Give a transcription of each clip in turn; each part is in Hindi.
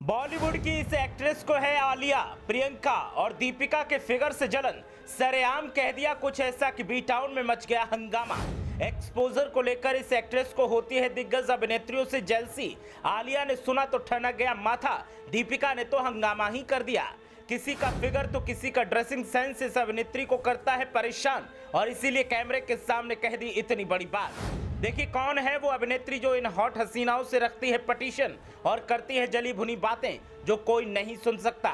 बॉलीवुड की इस एक्ट्रेस को है आलिया, प्रियंका और दीपिका के फिगर से जलन। सरेआम कह दिया कुछ ऐसा कि बी टाउन में मच गया हंगामा। एक्सपोजर को लेकर इस एक्ट्रेस को होती है दिग्गज अभिनेत्रियों से जेलसी। आलिया ने सुना तो ठनक गया माथा, दीपिका ने तो हंगामा ही कर दिया। किसी का फिगर तो किसी का ड्रेसिंग सेंस इस अभिनेत्री को करता है परेशान, और इसीलिए कैमरे के सामने कह दी इतनी बड़ी बात। देखिए कौन है वो अभिनेत्री जो इन हॉट हसीनाओं से रखती है पटिशन और करती है जली भुनी बातें जो कोई नहीं सुन सकता।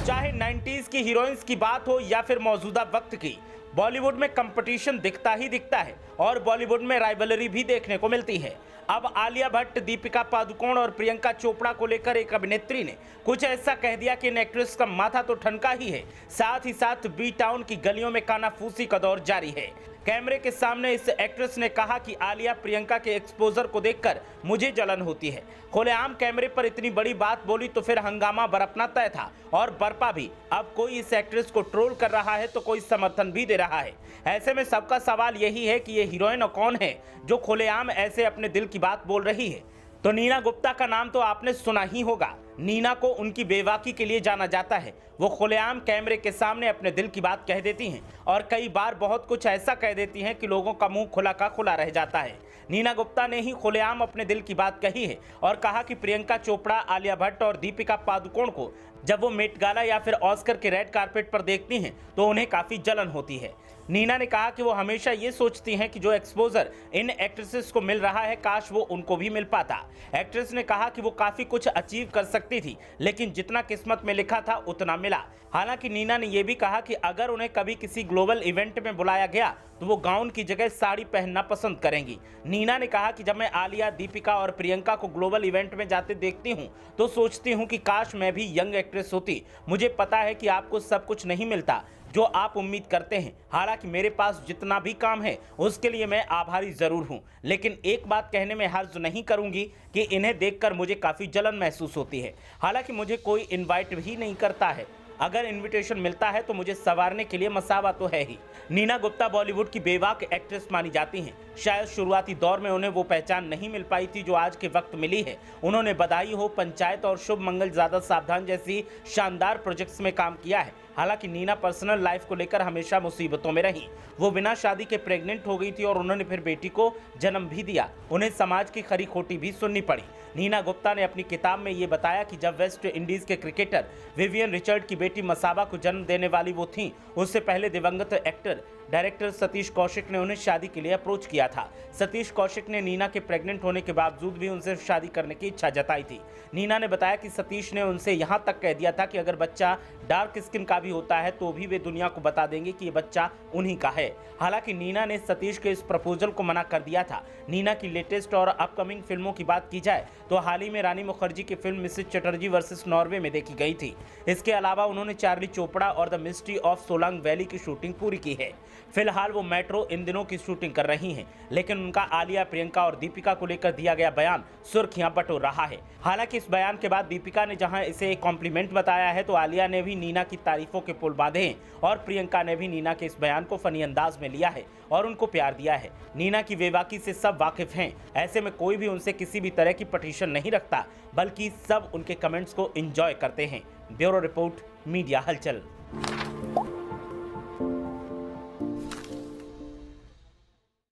चाहे 90s की हीरोइंस की बात हो या फिर मौजूदा वक्त की, बॉलीवुड में कंपटीशन दिखता ही दिखता है और बॉलीवुड में राइवलरी भी देखने को मिलती है। अब आलिया भट्ट, दीपिका पादुकोण और प्रियंका चोपड़ा को लेकर एक अभिनेत्री ने कुछ ऐसा कह दिया कि इन एक्ट्रेस का माथा तो ठनका ही है, साथ ही साथ बी टाउन की गलियों में कानाफूसी का दौर जारी है। कैमरे के सामने इस एक्ट्रेस ने कहा कि आलिया, प्रियंका के एक्सपोजर को देखकर मुझे जलन होती है। खुलेआम कैमरे पर इतनी बड़ी बात बोली तो फिर हंगामा बरपना तय था और बरपा भी। अब कोई इस एक्ट्रेस को ट्रोल कर रहा है तो कोई समर्थन भी दे रहा है। ऐसे में सबका सवाल यही है कि ये हीरोइन कौन है जो खुलेआम ऐसे अपने दिल की बात बोल रही है। तो नीना गुप्ता का नाम तो आपने सुना ही होगा। नीना को उनकी बेबाकी के लिए जाना जाता है। वो खुलेआम कैमरे के सामने अपने दिल की बात कह देती हैं और कई बार बहुत कुछ ऐसा कह देती हैं कि लोगों का मुंह खुला का खुला रह जाता है। नीना गुप्ता ने ही खुलेआम अपने दिल की बात कही है और कहा कि प्रियंका चोपड़ा, आलिया भट्ट और दीपिका पादुकोण को जब वो मेट गाला या फिर ऑस्कर के रेड कार्पेट पर देखती हैं तो उन्हें काफ़ी जलन होती है। नीना ने कहा कि वो हमेशा ये सोचती हैं कि जो एक्सपोजर इन एक्ट्रेसेस को मिल रहा है काश वो उनको भी मिल पाता। एक्ट्रेस ने कहा कि वो काफ़ी कुछ अचीव कर सकती थी, लेकिन जितना किस्मत में लिखा था उतना मिला। हालांकि नीना ने यह भी कहा कि अगर उन्हें कभी किसी ग्लोबल इवेंट में बुलाया गया तो वो गाउन की जगह साड़ी पहनना पसंद करेंगी। नीना ने कहा कि जब मैं आलिया, दीपिका और प्रियंका को ग्लोबल इवेंट में जाते देखती हूं तो सोचती हूं कि काश मैं भी यंग एक्ट्रेस होती। मुझे पता है कि आपको सब कुछ नहीं मिलता जो आप उम्मीद करते हैं। हालांकि मेरे पास जितना भी काम है उसके लिए मैं आभारी जरूर हूं, लेकिन एक बात कहने में हर्ज नहीं करूंगी कि इन्हें देखकर मुझे काफ़ी जलन महसूस होती है। हालांकि मुझे कोई इनवाइट भी नहीं करता है, अगर इनविटेशन मिलता है तो मुझे संवारने के लिए मसावा तो है ही। नीना गुप्ता बॉलीवुड की बेबाक एक्ट्रेस मानी जाती हैं। शायद शुरुआती दौर में उन्हें वो पहचान नहीं मिल पाई थी जो आज के वक्त मिली है। उन्होंने बधाई हो, पंचायत और शुभ मंगल ज्यादा सावधान जैसी शानदार प्रोजेक्ट्स में काम किया है। हालांकि नीना पर्सनल लाइफ को लेकर हमेशा मुसीबतों में रही। वो बिना शादी के प्रेग्नेंट हो गई थी और उन्होंने फिर बेटी को जन्म भी दिया। उन्हें समाज की खरी खोटी भी सुननी पड़ी। नीना गुप्ता ने अपनी किताब में ये बताया कि जब वेस्ट इंडीज के क्रिकेटर विवियन रिचर्ड की बेटी मसाबा को जन्म देने वाली वो थी, उससे पहले दिवंगत एक्टर डायरेक्टर सतीश कौशिक ने उन्हें शादी के लिए अप्रोच किया था। सतीश कौशिक ने नीना के प्रेग्नेंट होने के बावजूद भी उनसे शादी करने की इच्छा जताई थी। नीना ने बताया कि सतीश ने उनसे यहाँ तक कह दिया था कि अगर बच्चा डार्क स्किन का भी होता है तो भी वे दुनिया को बता देंगे कि ये बच्चा उन्हीं का है। हालांकि नीना ने सतीश के इस प्रपोजल को मना कर दिया था। नीना की लेटेस्ट और अपकमिंग फिल्मों की बात की जाए तो हाल ही में रानी मुखर्जी की film Mrs Chatterjee versus Norway में देखी गई थी। इसके अलावा उन्होंने चार्ली चोपड़ा और the mystery of Solang valley की शूटिंग पूरी की है। फिलहाल वो मेट्रो इन दिनों की शूटिंग कर रही हैं, लेकिन उनका आलिया, प्रियंका और दीपिका को लेकर दिया गया बयान सुर्खियां बटोर रहा है। हालांकि इस बयान के बाद दीपिका ने जहां इसे एक कॉम्प्लीमेंट बताया है तो आलिया ने भी नीना की तारीफों के पुल बांधे हैं और प्रियंका ने भी नीना के इस बयान को फनी अंदाज में लिया है और उनको प्यार दिया है। नीना की बेबाकी से सब वाकिफ हैं। ऐसे में कोई भी उनसे किसी भी तरह की पटिशन नहीं रखता, बल्कि सब उनके कमेंट्स को एंजॉय करते हैं। ब्यूरो रिपोर्ट, मीडिया हलचल।